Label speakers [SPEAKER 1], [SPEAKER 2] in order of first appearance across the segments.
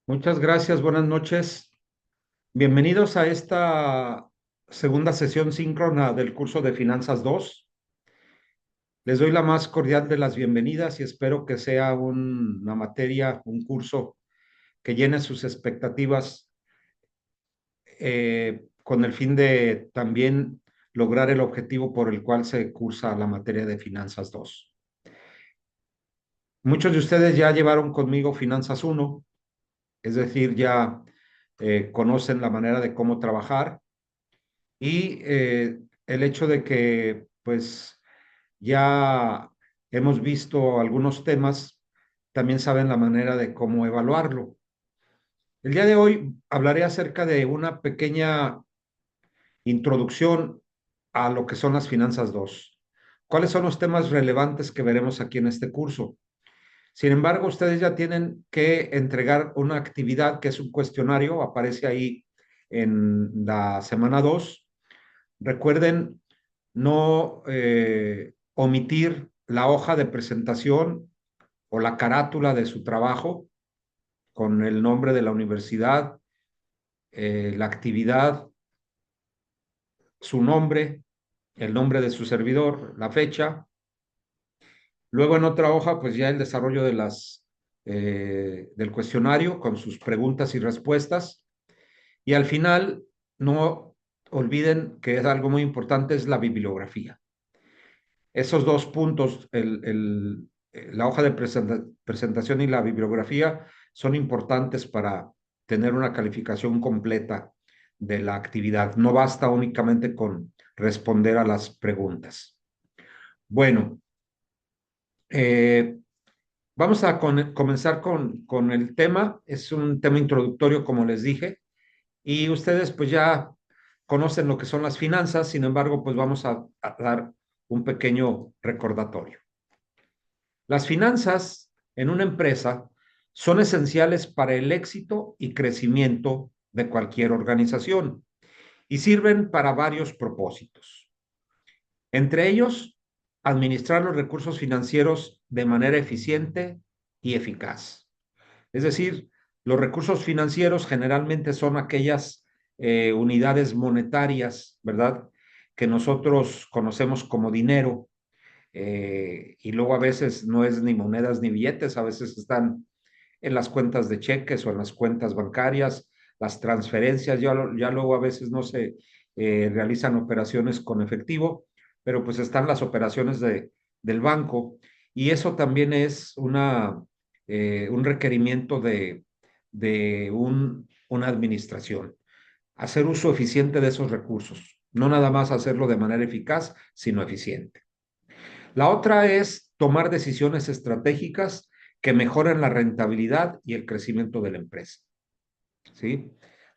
[SPEAKER 1] Muchas gracias, buenas noches. Bienvenidos a esta segunda sesión síncrona del curso de Finanzas 2. Les doy la más cordial de las bienvenidas y espero que sea una materia, un curso que llene sus expectativas con el fin de también lograr el objetivo por el cual se cursa la materia de Finanzas 2. Muchos de ustedes ya llevaron conmigo Finanzas 1, es decir, ya conocen la manera de cómo trabajar. Y el hecho de que pues ya hemos visto algunos temas, también saben la manera de cómo evaluarlo. El día de hoy hablaré acerca de una pequeña introducción a lo que son las finanzas 2. ¿Cuáles son los temas relevantes que veremos aquí en este curso? Sin embargo, ustedes ya tienen que entregar una actividad que es un cuestionario, aparece ahí en la semana 2. Recuerden no omitir la hoja de presentación o la carátula de su trabajo con el nombre de la universidad, la actividad, su nombre, el nombre de su servidor, la fecha. Luego en otra hoja, pues ya el desarrollo del cuestionario con sus preguntas y respuestas. Y al final, no olviden que es algo muy importante, es la bibliografía. Esos dos puntos, la hoja de presentación y la bibliografía, son importantes para tener una calificación completa de la actividad. No basta únicamente con responder a las preguntas. Bueno, eh, vamos a comenzar con el tema. Es un tema introductorio, como les dije, y ustedes pues ya conocen lo que son las finanzas. Sin embargo, pues vamos a dar un pequeño recordatorio. Las finanzas en una empresa son esenciales para el éxito y crecimiento de cualquier organización y sirven para varios propósitos. Entre ellos, administrar los recursos financieros de manera eficiente y eficaz. Es decir, los recursos financieros generalmente son aquellas unidades monetarias, ¿verdad? Que nosotros conocemos como dinero, y luego a veces no es ni monedas ni billetes, a veces están en las cuentas de cheques o en las cuentas bancarias, las transferencias, ya luego a veces no se realizan operaciones con efectivo, pero pues están las operaciones del banco y eso también es un requerimiento de una administración, hacer uso eficiente de esos recursos, no nada más hacerlo de manera eficaz, sino eficiente. La otra es tomar decisiones estratégicas que mejoren la rentabilidad y el crecimiento de la empresa, ¿sí?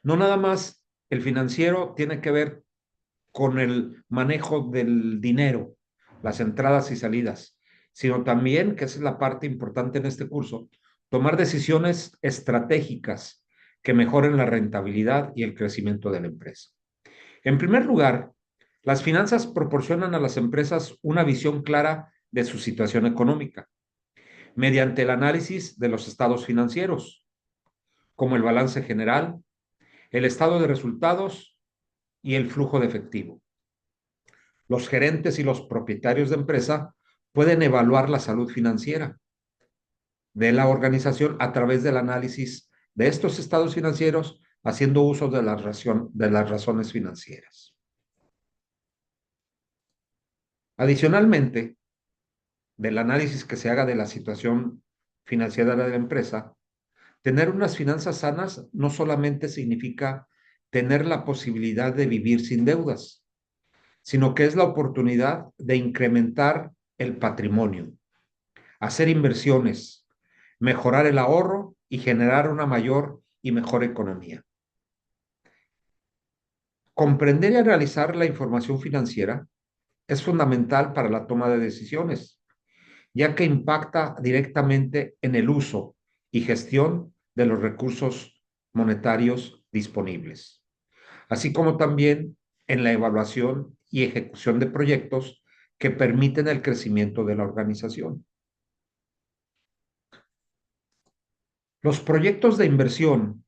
[SPEAKER 1] No nada más el financiero tiene que ver con el manejo del dinero, las entradas y salidas, sino también, que esa es la parte importante en este curso, tomar decisiones estratégicas que mejoren la rentabilidad y el crecimiento de la empresa. En primer lugar, las finanzas proporcionan a las empresas una visión clara de su situación económica mediante el análisis de los estados financieros, como el balance general, el estado de resultados y el flujo de efectivo. Los gerentes y los propietarios de empresa pueden evaluar la salud financiera de la organización a través del análisis de estos estados financieros, haciendo uso de las razones financieras. Adicionalmente, del análisis que se haga de la situación financiera de la empresa, tener unas finanzas sanas no solamente significa tener la posibilidad de vivir sin deudas, sino que es la oportunidad de incrementar el patrimonio, hacer inversiones, mejorar el ahorro y generar una mayor y mejor economía. Comprender y analizar la información financiera es fundamental para la toma de decisiones, ya que impacta directamente en el uso y gestión de los recursos monetarios disponibles, así como también en la evaluación y ejecución de proyectos que permiten el crecimiento de la organización. Los proyectos de inversión,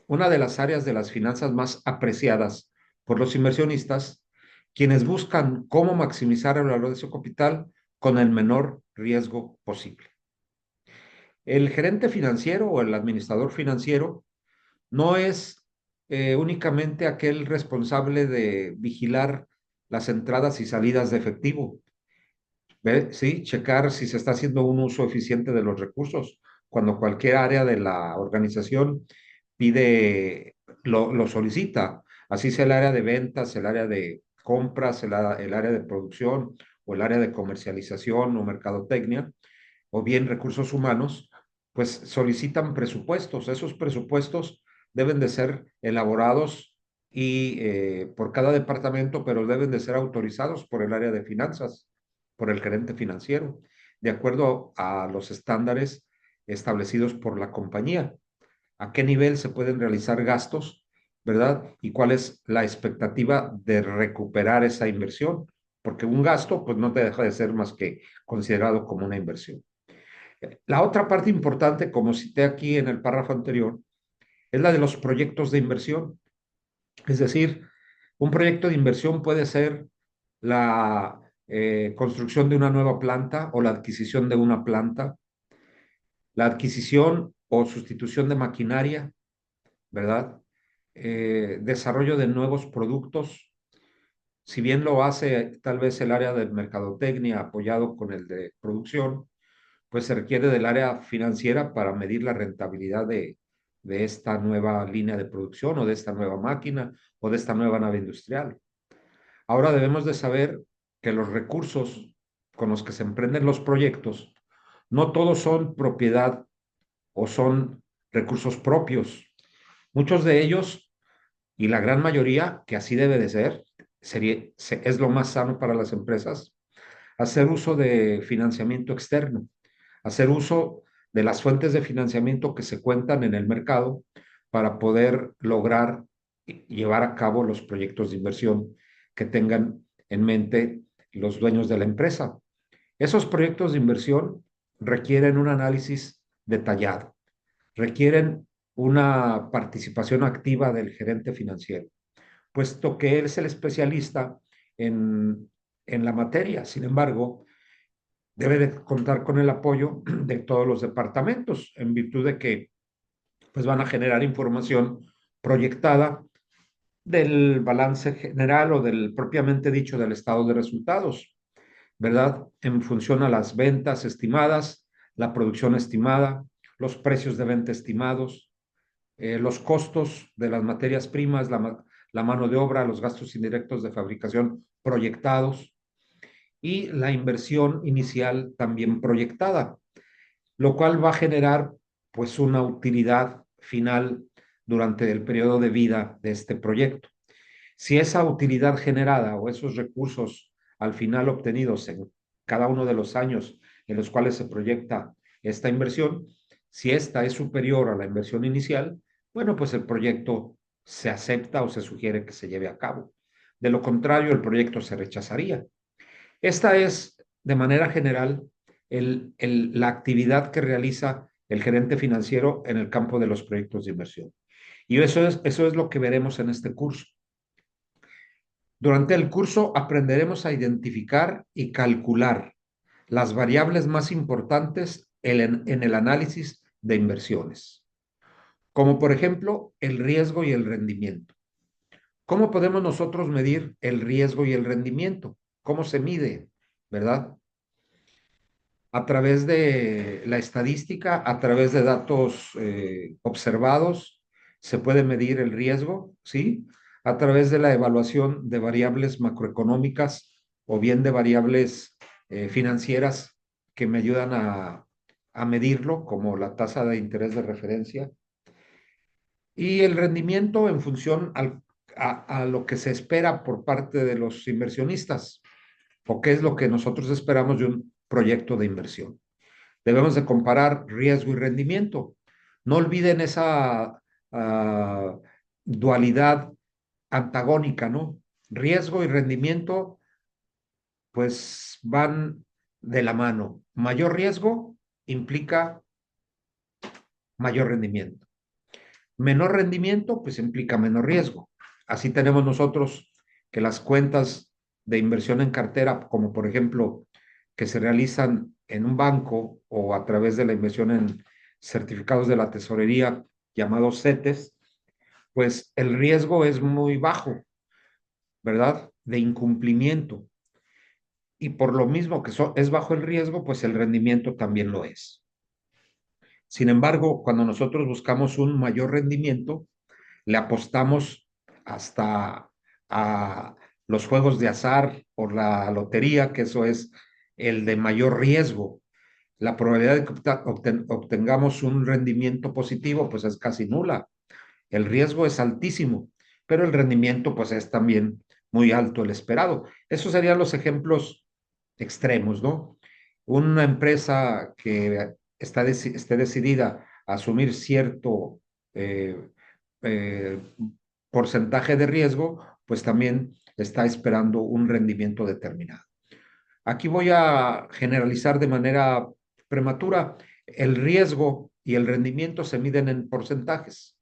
[SPEAKER 1] una de las áreas de las finanzas más apreciadas por los inversionistas, quienes buscan cómo maximizar el valor de su capital con el menor riesgo posible. El gerente financiero o el administrador financiero no es únicamente aquel responsable de vigilar las entradas y salidas de efectivo, ¿ve? Sí, checar si se está haciendo un uso eficiente de los recursos. Cuando cualquier área de la organización pide, lo solicita, así sea el área de ventas, el área de compras, el área de producción o el área de comercialización o mercadotecnia, o bien recursos humanos, pues solicitan presupuestos. Esos presupuestos deben de ser elaborados y por cada departamento, pero deben de ser autorizados por el área de finanzas, por el gerente financiero, de acuerdo a los estándares establecidos por la compañía. A qué nivel se pueden realizar gastos, ¿verdad? Y cuál es la expectativa de recuperar esa inversión, porque un gasto pues no te deja de ser más que considerado como una inversión. La otra parte importante, como cité aquí en el párrafo anterior, es la de los proyectos de inversión. Es decir, un proyecto de inversión puede ser la construcción de una nueva planta o la adquisición de una planta, la adquisición o sustitución de maquinaria, ¿verdad? Desarrollo de nuevos productos. Si bien lo hace tal vez el área de mercadotecnia apoyado con el de producción, pues se requiere del área financiera para medir la rentabilidad de esta nueva línea de producción o de esta nueva máquina o de esta nueva nave industrial. Ahora debemos de saber que los recursos con los que se emprenden los proyectos, no todos son propiedad o son recursos propios. Muchos de ellos, y la gran mayoría, que así debe de ser, es lo más sano para las empresas, hacer uso de financiamiento externo, hacer uso de las fuentes de financiamiento que se cuentan en el mercado para poder lograr llevar a cabo los proyectos de inversión que tengan en mente los dueños de la empresa. Esos proyectos de inversión requieren un análisis detallado, requieren una participación activa del gerente financiero, puesto que él es el especialista en la materia. Sin embargo, debe de contar con el apoyo de todos los departamentos, en virtud de que pues, van a generar información proyectada del balance general o del propiamente dicho del estado de resultados, ¿verdad? En función a las ventas estimadas, la producción estimada, los precios de venta estimados, los costos de las materias primas, la mano de obra, los gastos indirectos de fabricación proyectados y la inversión inicial también proyectada, lo cual va a generar pues una utilidad final durante el periodo de vida de este proyecto. Si esa utilidad generada o esos recursos al final obtenidos en cada uno de los años en los cuales se proyecta esta inversión, si esta es superior a la inversión inicial, bueno, pues el proyecto se acepta o se sugiere que se lleve a cabo. De lo contrario, el proyecto se rechazaría. Esta es, de manera general, la actividad que realiza el gerente financiero en el campo de los proyectos de inversión. Y eso es lo que veremos en este curso. Durante el curso aprenderemos a identificar y calcular las variables más importantes en el análisis de inversiones, como por ejemplo el riesgo y el rendimiento. ¿Cómo podemos nosotros medir el riesgo y el rendimiento? ¿Cómo se mide? ¿Verdad? A través de la estadística, a través de datos observados, se puede medir el riesgo, ¿sí? A través de la evaluación de variables macroeconómicas o bien de variables financieras que me ayudan a medirlo, como la tasa de interés de referencia. Y el rendimiento en función a lo que se espera por parte de los inversionistas, o qué es lo que nosotros esperamos de un proyecto de inversión. Debemos de comparar riesgo y rendimiento. No olviden esa dualidad antagónica, ¿no? Riesgo y rendimiento, pues van de la mano. Mayor riesgo implica mayor rendimiento. Menor rendimiento, pues implica menor riesgo. Así tenemos nosotros que las cuentas de inversión en cartera, como por ejemplo, que se realizan en un banco o a través de la inversión en certificados de la tesorería llamados CETES, pues el riesgo es muy bajo, ¿verdad? De incumplimiento. Y por lo mismo que es bajo el riesgo, pues el rendimiento también lo es. Sin embargo, cuando nosotros buscamos un mayor rendimiento, le apostamos hasta a los juegos de azar o la lotería, que eso es el de mayor riesgo. La probabilidad de que obtengamos un rendimiento positivo, pues es casi nula. El riesgo es altísimo, pero el rendimiento, pues es también muy alto el esperado. Esos serían los ejemplos extremos, ¿no? Una empresa que esté decidida a asumir cierto eh, eh, porcentaje de riesgo, pues también está esperando un rendimiento determinado. Aquí voy a generalizar de manera prematura. El riesgo y el rendimiento se miden en porcentajes.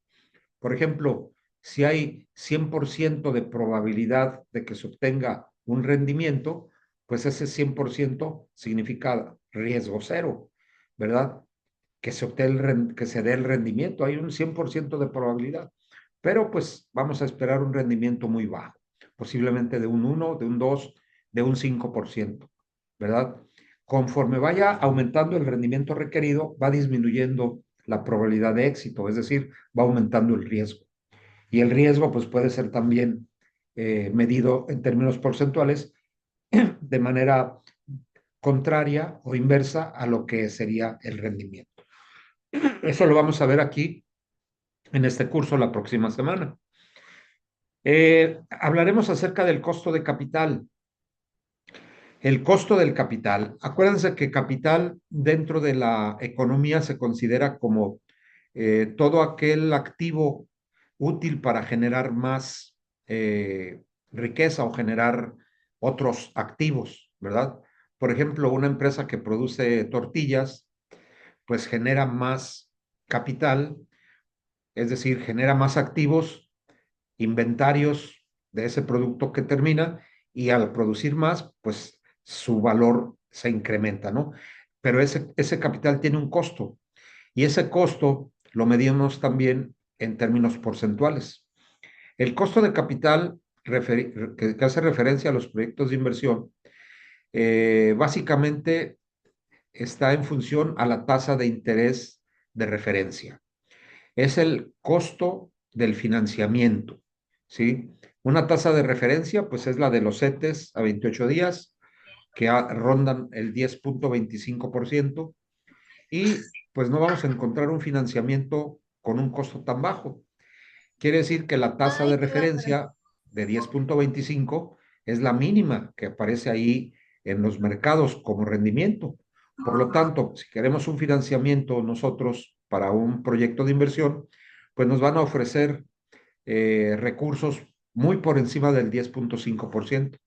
[SPEAKER 1] Por ejemplo, si hay 100% de probabilidad de que se obtenga un rendimiento, pues ese 100% significa riesgo cero, ¿verdad? Que se dé el rendimiento. Hay un 100% de probabilidad, pero pues vamos a esperar un rendimiento muy bajo, posiblemente de un 1, de un 2, de un 5%, ¿verdad? Conforme vaya aumentando el rendimiento requerido, va disminuyendo la probabilidad de éxito, es decir, va aumentando el riesgo. Y el riesgo pues puede ser también medido en términos porcentuales de manera contraria o inversa a lo que sería el rendimiento. Eso lo vamos a ver aquí en este curso la próxima semana. Hablaremos acerca del costo de capital. El costo del capital. Acuérdense que capital dentro de la economía se considera como todo aquel activo útil para generar más riqueza o generar otros activos, ¿verdad? Por ejemplo, una empresa que produce tortillas, pues genera más capital, es decir, genera más activos, inventarios de ese producto que termina y al producir más, pues su valor se incrementa, ¿no? Pero ese capital tiene un costo y ese costo lo medimos también en términos porcentuales. El costo de capital que hace referencia a los proyectos de inversión, básicamente está en función a la tasa de interés de referencia. Es el costo del financiamiento, ¿sí? Una tasa de referencia, pues es la de los CETES a 28 días, que rondan el 10.25%, y pues no vamos a encontrar un financiamiento con un costo tan bajo. Quiere decir que la tasa de referencia de 10.25 es la mínima que aparece ahí en los mercados como rendimiento. Por lo tanto, si queremos un financiamiento nosotros para un proyecto de inversión, pues nos van a ofrecer recursos muy por encima del 10.5%.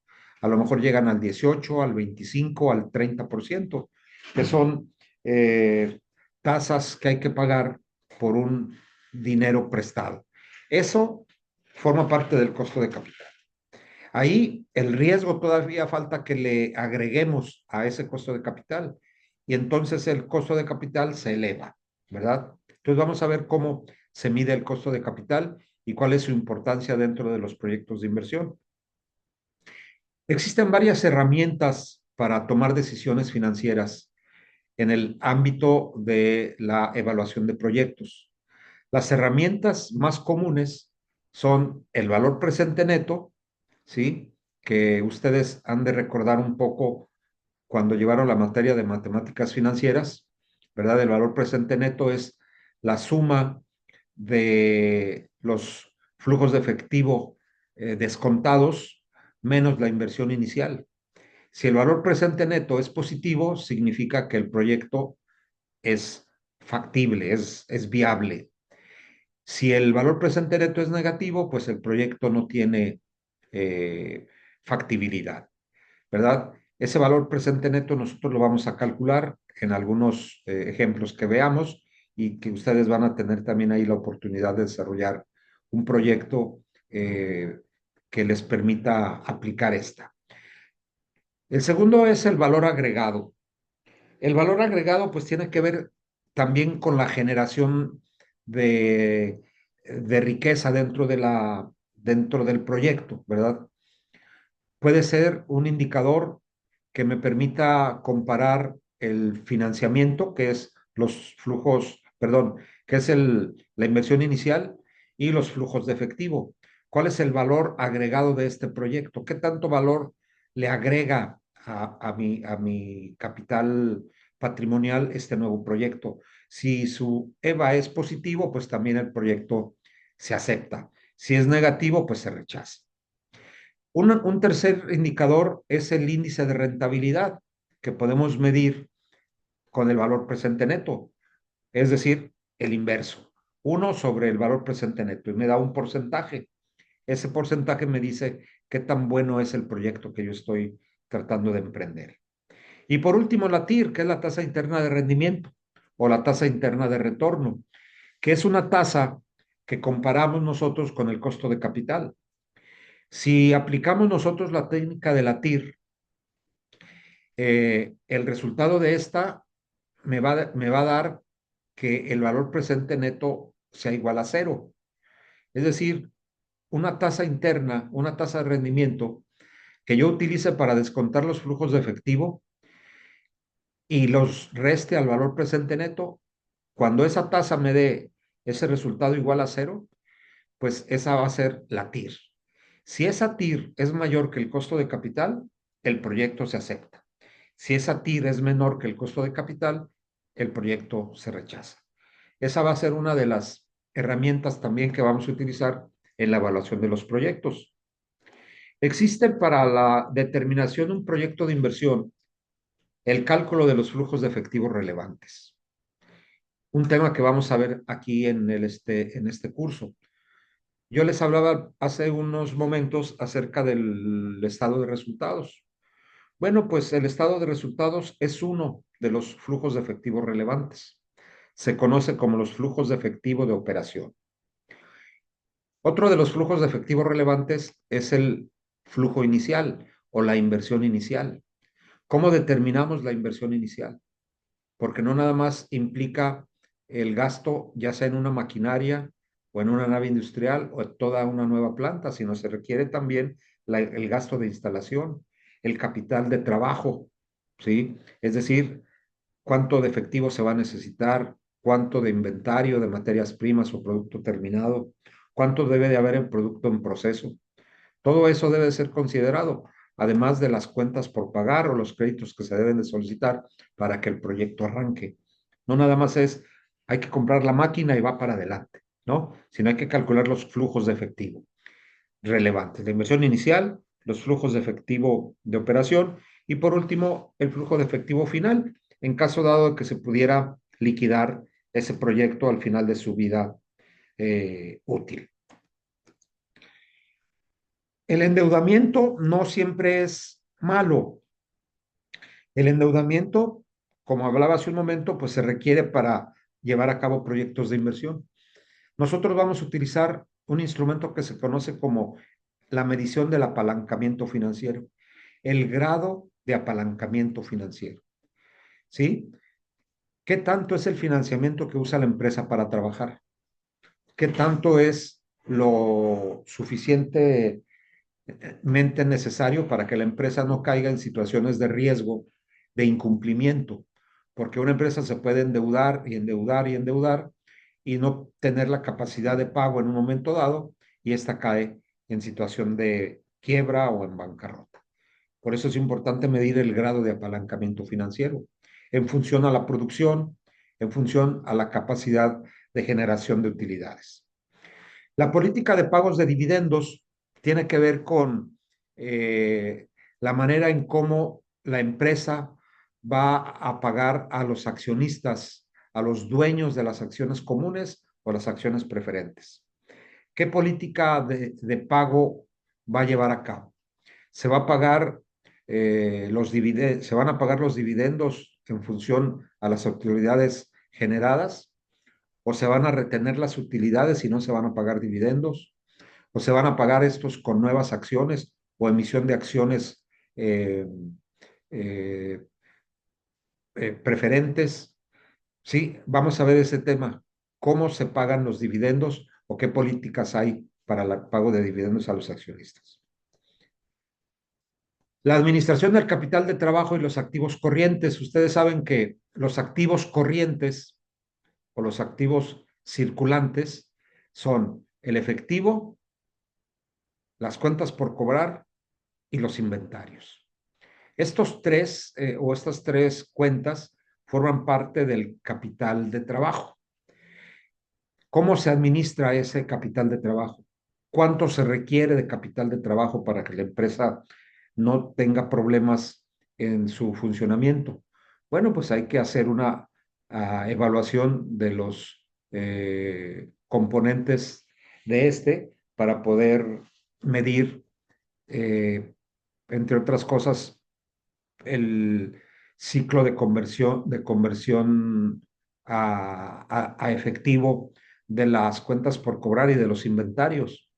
[SPEAKER 1] A lo mejor llegan al 18, al 25, al 30%, que son tasas que hay que pagar por un dinero prestado. Eso forma parte del costo de capital. Ahí el riesgo todavía falta que le agreguemos a ese costo de capital y entonces el costo de capital se eleva, ¿verdad? Entonces vamos a ver cómo se mide el costo de capital y cuál es su importancia dentro de los proyectos de inversión. Existen varias herramientas para tomar decisiones financieras en el ámbito de la evaluación de proyectos. Las herramientas más comunes son el valor presente neto, ¿sí? Que ustedes han de recordar un poco cuando llevaron la materia de matemáticas financieras, ¿verdad? El valor presente neto es la suma de los flujos de efectivo descontados menos la inversión inicial. Si el valor presente neto es positivo, significa que el proyecto es factible, es viable. Si el valor presente neto es negativo, pues el proyecto no tiene eh, factibilidad, ¿verdad? Ese valor presente neto nosotros lo vamos a calcular en algunos ejemplos que veamos y que ustedes van a tener también ahí la oportunidad de desarrollar un proyecto que les permita aplicar esta. El segundo es el valor agregado. El valor agregado pues tiene que ver también con la generación de, de riqueza dentro del proyecto, ¿verdad? Puede ser un indicador que me permita comparar el financiamiento, que es los flujos, perdón, que es la inversión inicial y los flujos de efectivo. ¿Cuál es el valor agregado de este proyecto? ¿Qué tanto valor le agrega a mi capital patrimonial este nuevo proyecto? Si su EVA es positivo, pues también el proyecto se acepta. Si es negativo, pues se rechaza. Un tercer indicador es el índice de rentabilidad que podemos medir con el valor presente neto, es decir, el inverso. Uno sobre el valor presente neto y me da un porcentaje. Ese porcentaje me dice qué tan bueno es el proyecto que yo estoy tratando de emprender. Y por último, la TIR, que es la tasa interna de rendimiento o la tasa interna de retorno, que es una tasa que comparamos nosotros con el costo de capital. Si aplicamos nosotros la técnica de la TIR, el resultado de esta me va a dar que el valor presente neto sea igual a cero. Es decir, una tasa interna, una tasa de rendimiento que yo utilice para descontar los flujos de efectivo y los reste al valor presente neto, cuando esa tasa me dé ese resultado igual a cero, pues esa va a ser la TIR. Si esa TIR es mayor que el costo de capital, el proyecto se acepta. Si esa TIR es menor que el costo de capital, el proyecto se rechaza. Esa va a ser una de las herramientas también que vamos a utilizar en la evaluación de los proyectos. Existe para la determinación de un proyecto de inversión el cálculo de los flujos de efectivos relevantes. Un tema que vamos a ver aquí en este curso. Yo les hablaba hace unos momentos acerca del estado de resultados. Bueno, pues el estado de resultados es uno de los flujos de efectivo relevantes. Se conoce como los flujos de efectivo de operación. Otro de los flujos de efectivo relevantes es el flujo inicial o la inversión inicial. ¿Cómo determinamos la inversión inicial? Porque no nada más implica el gasto, ya sea en una maquinaria o en una nave industrial o en toda una nueva planta, sino se requiere también el gasto de instalación, el capital de trabajo, ¿sí? Es decir, cuánto de efectivo se va a necesitar, cuánto de inventario de materias primas o producto terminado, cuánto debe de haber en producto en proceso. Todo eso debe ser considerado, además de las cuentas por pagar o los créditos que se deben de solicitar para que el proyecto arranque. No nada más es, hay que comprar la máquina y va para adelante, ¿no? Sino hay que calcular los flujos de efectivo relevantes, la inversión inicial, los flujos de efectivo de operación y por último, el flujo de efectivo final, en caso dado de que se pudiera liquidar ese proyecto al final de su vida útil. El endeudamiento no siempre es malo. El endeudamiento, como hablaba hace un momento, pues se requiere para llevar a cabo proyectos de inversión. Nosotros vamos a utilizar un instrumento que se conoce como la medición del apalancamiento financiero, el grado de apalancamiento financiero. ¿Sí? ¿Qué tanto es el financiamiento que usa la empresa para trabajar? ¿Qué tanto es lo suficiente mente necesario para que la empresa no caiga en situaciones de riesgo, de incumplimiento? Porque una empresa se puede endeudar y endeudar y endeudar y no tener la capacidad de pago en un momento dado y esta cae en situación de quiebra o en bancarrota. Por eso es importante medir el grado de apalancamiento financiero en función a la producción, en función a la capacidad de generación de utilidades. La política de pagos de dividendos tiene que ver con la manera en cómo la empresa va a pagar a los accionistas, a los dueños de las acciones comunes o las acciones preferentes. ¿Qué política de pago va a llevar a cabo? Se va a pagar se van a pagar los dividendos en función a las utilidades generadas o se van a retener las utilidades y no se van a pagar dividendos, o se van a pagar estos con nuevas acciones o emisión de acciones eh, eh, preferentes. Sí, vamos a ver ese tema. ¿Cómo se pagan los dividendos o qué políticas hay para el pago de dividendos a los accionistas? La administración del capital de trabajo y los activos corrientes. Ustedes saben que los activos corrientes o los activos circulantes son el efectivo, las cuentas por cobrar y los inventarios. Estos tres o estas tres cuentas forman parte del capital de trabajo. ¿Cómo se administra ese capital de trabajo? ¿Cuánto se requiere de capital de trabajo para que la empresa no tenga problemas en su funcionamiento? Bueno, pues hay que hacer una evaluación de los componentes de este para poder medir, eh, entre otras cosas, el ciclo de conversión a efectivo de las cuentas por cobrar y de los inventarios.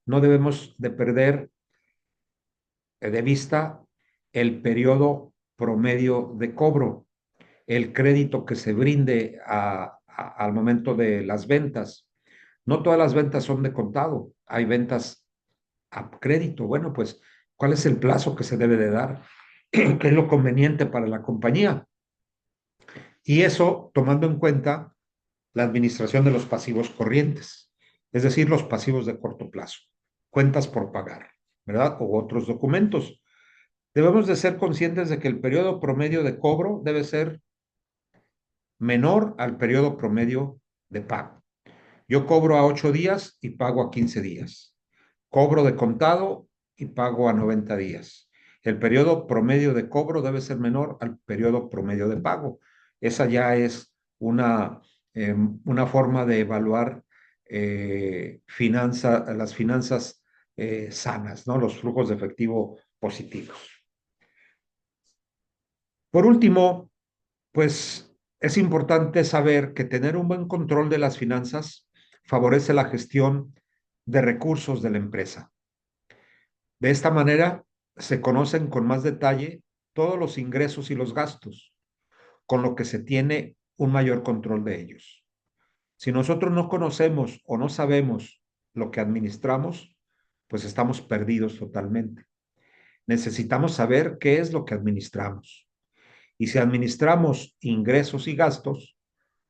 [SPEAKER 1] No debemos de perder de vista el periodo promedio de cobro, el crédito que se brinde al momento de las ventas. No todas las ventas son de contado, hay ventas a crédito. Bueno, pues, ¿cuál es el plazo que se debe de dar? ¿Qué es lo conveniente para la compañía? Y eso tomando en cuenta la administración de los pasivos corrientes, es decir, los pasivos de corto plazo, cuentas por pagar, ¿verdad? O otros documentos. Debemos de ser conscientes de que el periodo promedio de cobro debe ser menor al periodo promedio de pago. Yo cobro a 8 días y pago a 15 días. Cobro de contado y pago a 90 días. El periodo promedio de cobro debe ser menor al periodo promedio de pago. Esa ya es una forma de evaluar las finanzas sanas, ¿no? Los flujos de efectivo positivos. Por último, pues es importante saber que tener un buen control de las finanzas favorece la gestión de recursos de la empresa. De esta manera, se conocen con más detalle todos los ingresos y los gastos, con lo que se tiene un mayor control de ellos. Si nosotros no conocemos o no sabemos lo que administramos, pues estamos perdidos totalmente. Necesitamos saber qué es lo que administramos. Y si administramos ingresos y gastos,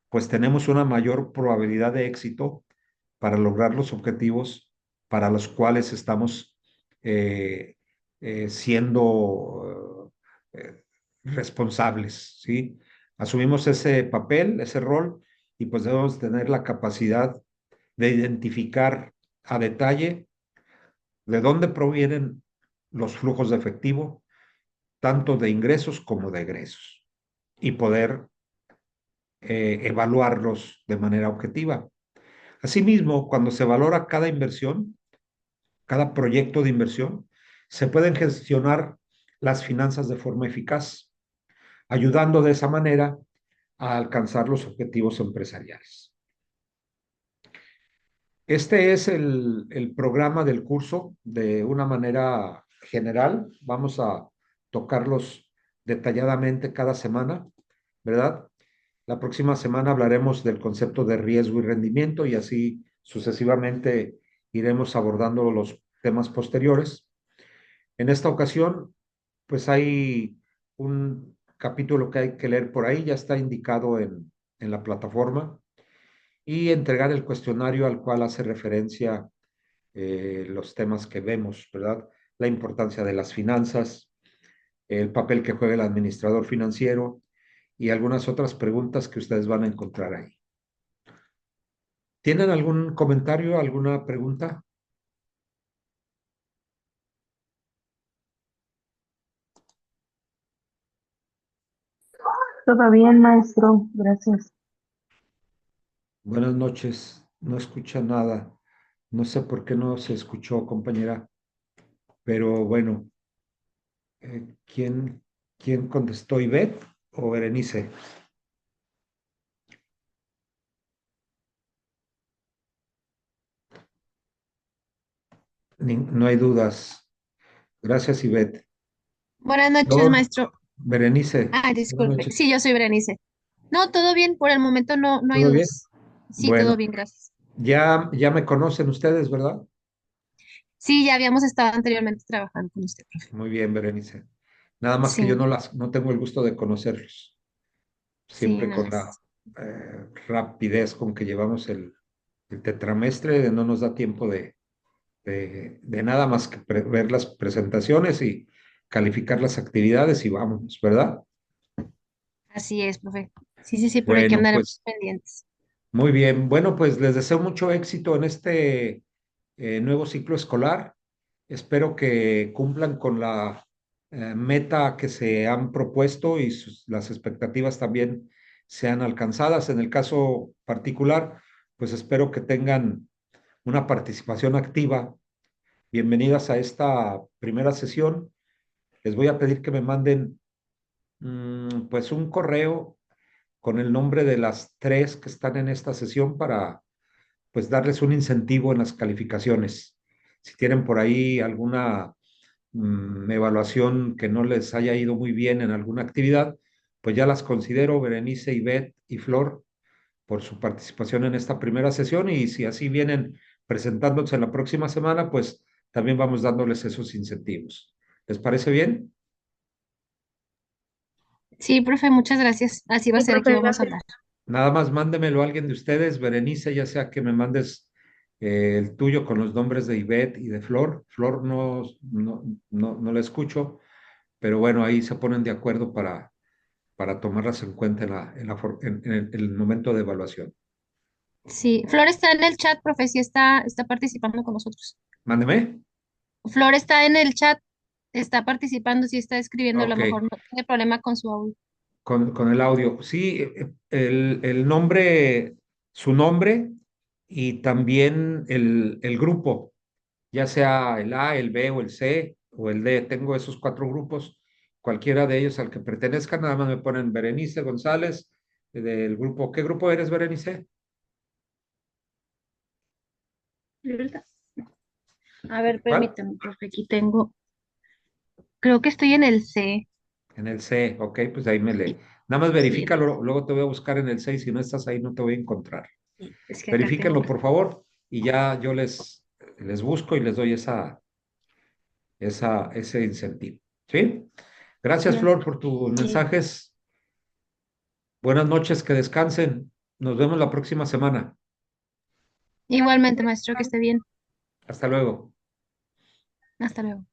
[SPEAKER 1] pues tenemos una mayor probabilidad de éxito para lograr los objetivos para los cuales estamos eh, siendo responsables, ¿sí? Asumimos ese papel, ese rol, y pues debemos tener la capacidad de identificar a detalle de dónde provienen los flujos de efectivo, tanto de ingresos como de egresos, y poder evaluarlos de manera objetiva. Asimismo, cuando se valora cada inversión, cada proyecto de inversión, se pueden gestionar las finanzas de forma eficaz, ayudando de esa manera a alcanzar los objetivos empresariales. Este es el programa del curso de una manera general. Vamos a tocarlos detalladamente cada semana, ¿verdad? La próxima semana hablaremos del concepto de riesgo y rendimiento y así sucesivamente iremos abordando los temas posteriores. En esta ocasión, pues hay un capítulo que hay que leer por ahí, ya está indicado en la plataforma, y entregar el cuestionario al cual hace referencia los temas que vemos, ¿verdad? La importancia de las finanzas, el papel que juega el administrador financiero y algunas otras preguntas que ustedes van a encontrar ahí. ¿Tienen algún comentario, alguna pregunta?
[SPEAKER 2] Todo bien, maestro, gracias.
[SPEAKER 1] Buenas noches. No escucha nada. No sé por qué no se escuchó, compañera, pero bueno, ¿quién, quién contestó? ¿Ivette o Berenice? No hay dudas. Gracias, Ivette.
[SPEAKER 3] Buenas noches,
[SPEAKER 1] Flor,
[SPEAKER 3] maestro.
[SPEAKER 1] Berenice,
[SPEAKER 3] Ah,
[SPEAKER 1] buenas
[SPEAKER 3] disculpe.
[SPEAKER 1] noches.
[SPEAKER 3] Sí, yo soy Berenice. No, todo bien, por el momento no hay
[SPEAKER 1] ¿Todo bien?
[SPEAKER 3] dudas. Sí, todo
[SPEAKER 1] Bueno,
[SPEAKER 3] bien, gracias.
[SPEAKER 1] ya me conocen ustedes, ¿verdad?
[SPEAKER 3] Sí, ya habíamos estado anteriormente trabajando con usted, profe.
[SPEAKER 1] Muy bien, Berenice. Nada más que yo
[SPEAKER 3] Sí,
[SPEAKER 1] no tengo el gusto de conocerlos.
[SPEAKER 3] sí,
[SPEAKER 1] Siempre
[SPEAKER 3] no
[SPEAKER 1] con
[SPEAKER 3] es.
[SPEAKER 1] la rapidez con que llevamos el tetramestre, no nos da tiempo de nada más que ver las presentaciones y calificar las actividades y vámonos, ¿verdad?
[SPEAKER 3] Así es, profe. Sí, sí, sí, por aquí
[SPEAKER 1] Bueno,
[SPEAKER 3] andaremos
[SPEAKER 1] pues
[SPEAKER 3] pendientes.
[SPEAKER 1] muy bien. Bueno, pues les deseo mucho éxito en este nuevo ciclo escolar. Espero que cumplan con la meta que se han propuesto y las expectativas también sean alcanzadas. En el caso particular, pues espero que tengan una participación activa. Bienvenidas a esta primera sesión. Les voy a pedir que me manden pues un correo con el nombre de las tres que están en esta sesión para pues darles un incentivo en las calificaciones. Si tienen por ahí alguna evaluación que no les haya ido muy bien en alguna actividad, pues ya las considero Berenice, Ivette y Flor por su participación en esta primera sesión y si así vienen presentándose en la próxima semana, pues también vamos dándoles esos incentivos. ¿Les parece bien?
[SPEAKER 3] Sí, profe, muchas gracias. Así va a
[SPEAKER 2] Sí,
[SPEAKER 3] ser, aquí
[SPEAKER 2] profe,
[SPEAKER 3] vamos a
[SPEAKER 2] gracias.
[SPEAKER 3] andar.
[SPEAKER 1] Nada más mándemelo a alguien de ustedes, Berenice, ya sea que me mandes el tuyo con los nombres de Ivette y de Flor. Flor no la escucho, pero bueno, ahí se ponen de acuerdo para tomarlas en cuenta en el momento de evaluación.
[SPEAKER 3] Sí, Flor está en el chat, profe, sí está participando con nosotros.
[SPEAKER 1] Mándeme.
[SPEAKER 3] Flor está en el chat, está participando, sí está escribiendo, a lo
[SPEAKER 1] Ok,
[SPEAKER 3] mejor no tiene problema con su audio.
[SPEAKER 1] con el audio. Sí, el nombre, su nombre y también el grupo, ya sea el A, el B o el C o el D. Tengo esos cuatro grupos. Cualquiera de ellos al que pertenezcan, nada más me ponen Berenice González del grupo. ¿Qué grupo eres, Berenice?
[SPEAKER 3] ¿Verdad? A ver,
[SPEAKER 1] ¿Cuál?
[SPEAKER 3] permítame, profe, aquí tengo, creo que estoy en el C.
[SPEAKER 1] En el C, ok, pues ahí me le.
[SPEAKER 3] Sí,
[SPEAKER 1] Nada más
[SPEAKER 3] sí,
[SPEAKER 1] verifícalo, luego te voy a buscar en el C y si no estás ahí no te voy a encontrar.
[SPEAKER 3] sí, es que acá tengo.
[SPEAKER 1] Verifíquenlo, por favor, y ya yo les busco y les doy ese incentivo. ¿Sí? Gracias,
[SPEAKER 3] Gracias.
[SPEAKER 1] Flor, por tus
[SPEAKER 3] Sí.
[SPEAKER 1] mensajes. Buenas noches, que descansen. Nos vemos la próxima semana.
[SPEAKER 3] Igualmente, maestro, que esté bien.
[SPEAKER 1] Hasta luego.
[SPEAKER 3] Hasta luego.